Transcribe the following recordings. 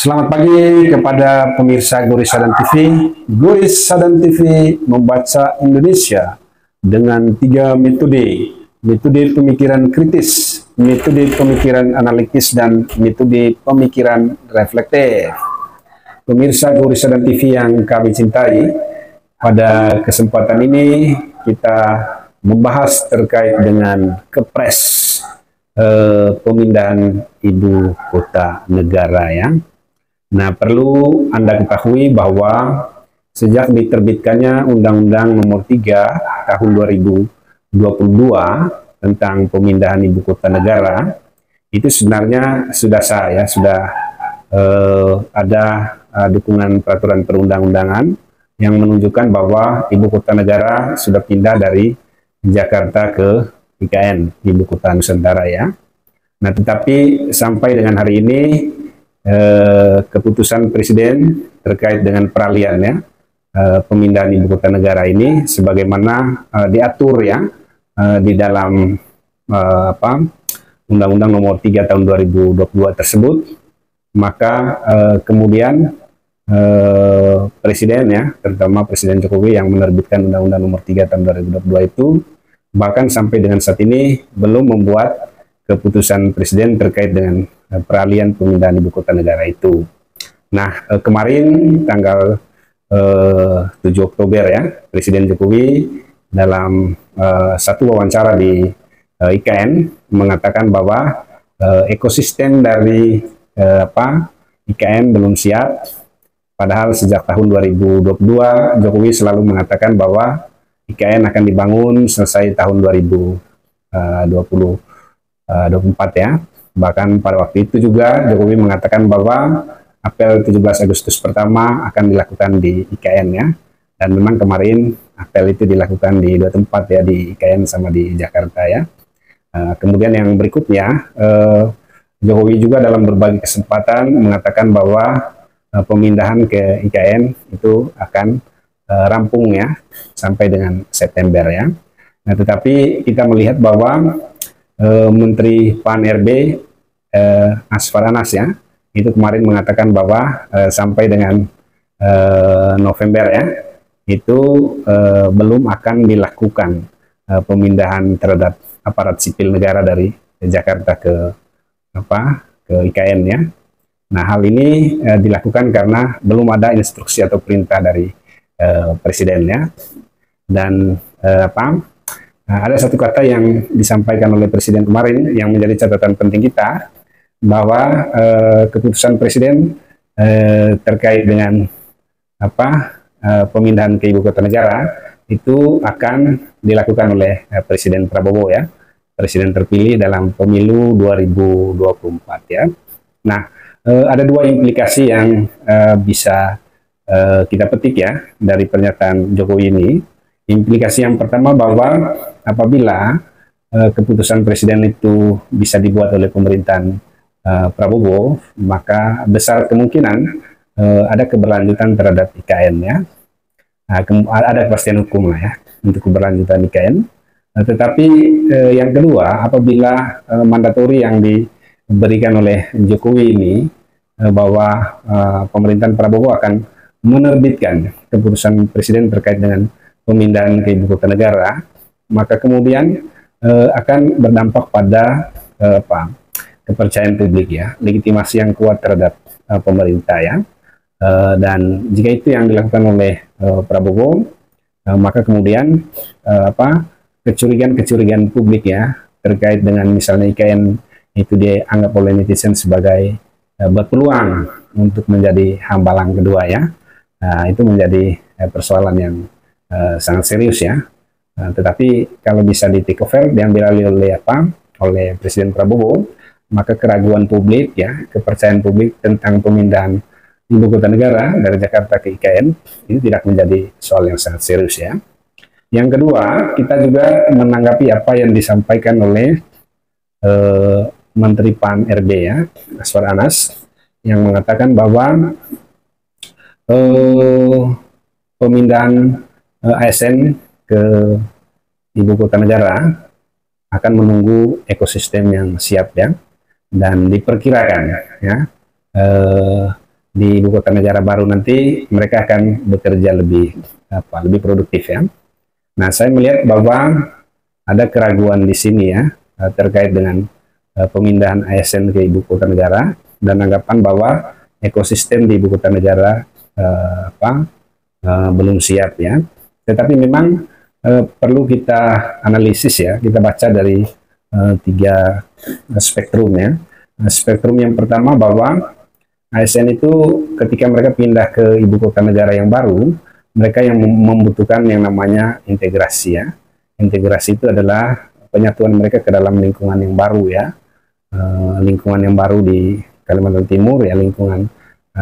Selamat pagi kepada pemirsa Guris Sadan TV. Guris Sadan TV membaca Indonesia dengan 3 metode. Metode pemikiran kritis, metode pemikiran analitis, dan metode pemikiran reflektif. Pemirsa Guris Sadan TV yang kami cintai, pada kesempatan ini kita membahas terkait dengan Kepres pemindahan ibu kota negara ya. Nah, perlu Anda ketahui bahwa sejak diterbitkannya Undang-Undang Nomor 3 Tahun 2022 tentang pemindahan ibu kota negara, itu sebenarnya sudah sah ya, sudah ada dukungan peraturan perundang-undangan yang menunjukkan bahwa ibu kota negara sudah pindah dari Jakarta ke IKN, ibu kota Nusantara ya. Nah, tetapi sampai dengan hari ini keputusan Presiden terkait dengan peralihannya pemindahan ibu kota negara ini sebagaimana diatur ya di dalam Undang-Undang Nomor 3 Tahun 2022 tersebut, maka kemudian Presiden ya, terutama Presiden Jokowi yang menerbitkan Undang-Undang Nomor 3 Tahun 2022 itu bahkan sampai dengan saat ini belum membuat keputusan Presiden terkait dengan peralihan pemindahan ibu kota negara itu. Nah, kemarin tanggal 7 Oktober ya, Presiden Jokowi dalam satu wawancara di IKN mengatakan bahwa ekosistem dari IKN belum siap. Padahal sejak tahun 2022 Jokowi selalu mengatakan bahwa IKN akan dibangun selesai tahun 2024 ya. Bahkan pada waktu itu juga Jokowi mengatakan bahwa apel 17 Agustus pertama akan dilakukan di IKN ya. Dan memang kemarin apel itu dilakukan di 2 tempat ya, di IKN sama di Jakarta ya. Kemudian yang berikutnya, Jokowi juga dalam berbagai kesempatan mengatakan bahwa pemindahan ke IKN itu akan rampung ya sampai dengan September ya. Nah, tetapi kita melihat bahwa Menteri PAN-RB Aswar Anas ya, itu kemarin mengatakan bahwa sampai dengan November ya, itu belum akan dilakukan pemindahan terhadap aparat sipil negara dari Jakarta ke IKN ya. Nah, hal ini dilakukan karena belum ada instruksi atau perintah dari Presiden ya. Dan ada satu kata yang disampaikan oleh Presiden kemarin yang menjadi catatan penting kita, bahwa keputusan Presiden terkait dengan pemindahan ke ibu kota negara itu akan dilakukan oleh Presiden Prabowo ya, Presiden terpilih dalam pemilu 2024 ya. Nah, ada 2 implikasi yang bisa kita petik ya dari pernyataan Jokowi ini. Implikasi yang pertama bahwa apabila keputusan Presiden itu bisa dibuat oleh pemerintahan Prabowo, maka besar kemungkinan ada keberlanjutan terhadap IKN ya. Ada kepastian hukum lah ya untuk keberlanjutan IKN. Tetapi yang kedua, apabila mandatori yang diberikan oleh Jokowi ini bahwa pemerintahan Prabowo akan menerbitkan keputusan Presiden terkait dengan pemindahan ke ibu kota negara, maka kemudian akan berdampak pada kepercayaan publik ya, legitimasi yang kuat terhadap pemerintah ya. Dan jika itu yang dilakukan oleh Prabowo, maka kemudian kecurigaan publik ya terkait dengan misalnya IKN itu dianggap oleh netizen sebagai berpeluang untuk menjadi hambalang kedua ya. Itu menjadi persoalan yang sangat serius ya. Tetapi kalau bisa di take over, diambil alih oleh Presiden Prabowo, maka keraguan publik ya, kepercayaan publik tentang pemindahan ibu kota negara dari Jakarta ke IKN ini tidak menjadi soal yang sangat serius ya. Yang kedua, kita juga menanggapi apa yang disampaikan oleh Menteri PAN-RB ya, Aswar Anas, yang mengatakan bahwa pemindahan ASN ke ibu kota negara akan menunggu ekosistem yang siap ya, dan diperkirakan ya di ibu kota negara baru nanti mereka akan bekerja lebih produktif ya. Nah, saya melihat bahwa ada keraguan di sini ya terkait dengan pemindahan ASN ke ibu kota negara, dan anggapan bahwa ekosistem di ibu kota negara belum siap ya. Tetapi memang perlu kita analisis ya, kita baca dari tiga spektrum ya. Spektrum yang pertama bahwa ASN itu ketika mereka pindah ke ibu kota negara yang baru, mereka yang membutuhkan yang namanya integrasi ya. Integrasi itu adalah penyatuan mereka ke dalam lingkungan yang baru ya. Lingkungan yang baru di Kalimantan Timur ya, lingkungan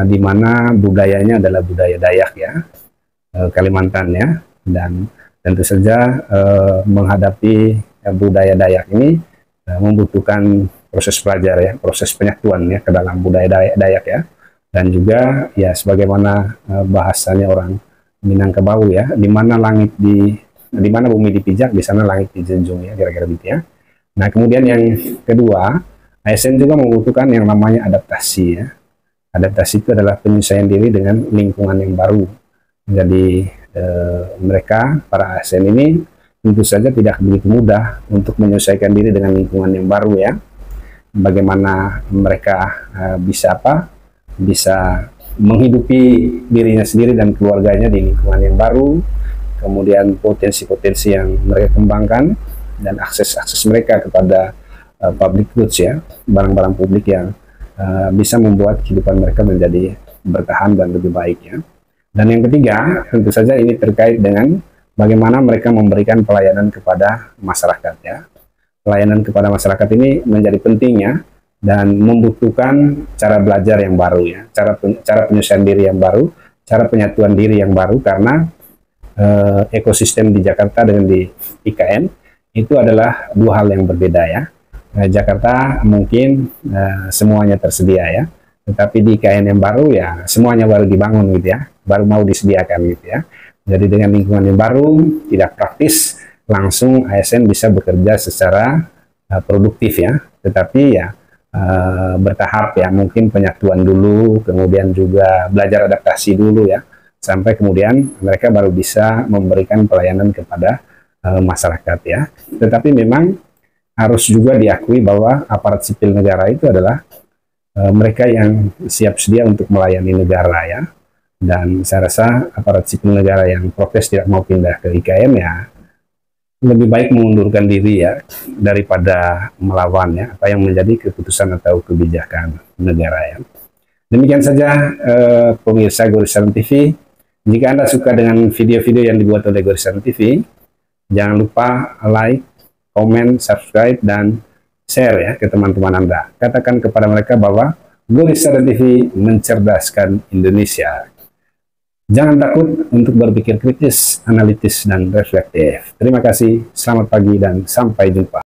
di mana budayanya adalah budaya Dayak ya, Kalimantan ya. Dan tentu saja menghadapi budaya Dayak ini membutuhkan proses belajar ya, proses penyatuan ya ke dalam budaya Dayak ya. Dan juga ya sebagaimana bahasanya orang Minangkabau ya, di mana bumi dipijak, di sana langit dijunjung ya, kira-kira gitu ya. Nah, kemudian yang kedua, ASN juga membutuhkan yang namanya adaptasi ya. Adaptasi itu adalah penyesuaian diri dengan lingkungan yang baru. Jadi mereka, para ASN ini tentu saja tidak begitu mudah untuk menyesuaikan diri dengan lingkungan yang baru ya. Bagaimana mereka bisa menghidupi dirinya sendiri dan keluarganya di lingkungan yang baru, kemudian potensi-potensi yang mereka kembangkan, dan akses mereka kepada public goods ya, barang-barang publik yang bisa membuat kehidupan mereka menjadi bertahan dan lebih baik ya. Dan yang ketiga, tentu saja ini terkait dengan bagaimana mereka memberikan pelayanan kepada masyarakat ya. Pelayanan kepada masyarakat ini menjadi pentingnya dan membutuhkan cara belajar yang baru ya, cara penyelesaian diri yang baru, cara penyatuan diri yang baru, karena ekosistem di Jakarta dengan di IKN itu adalah dua hal yang berbeda ya. Jakarta mungkin semuanya tersedia ya, tetapi di IKN yang baru ya semuanya baru dibangun gitu ya, baru mau disediakan gitu ya. Jadi dengan lingkungan yang baru, tidak praktis langsung ASN bisa bekerja secara produktif ya, tetapi ya bertahap ya, mungkin penyatuan dulu, kemudian juga belajar adaptasi dulu ya, sampai kemudian mereka baru bisa memberikan pelayanan kepada masyarakat ya. Tetapi memang harus juga diakui bahwa aparat sipil negara itu adalah mereka yang siap sedia untuk melayani negara ya. Dan saya rasa aparat sipil negara yang protes tidak mau pindah ke IKN ya lebih baik mengundurkan diri ya daripada melawan ya apa yang menjadi keputusan atau kebijakan negara ya. Demikian saja pemirsa Gorisaren TV. Jika Anda suka dengan video-video yang dibuat oleh Gorisaren TV, jangan lupa like, komen, subscribe, dan share ya ke teman-teman Anda. Katakan kepada mereka bahwa Gorisaren TV mencerdaskan Indonesia. Jangan takut untuk berpikir kritis, analitis, dan reflektif. Terima kasih, selamat pagi, dan sampai jumpa.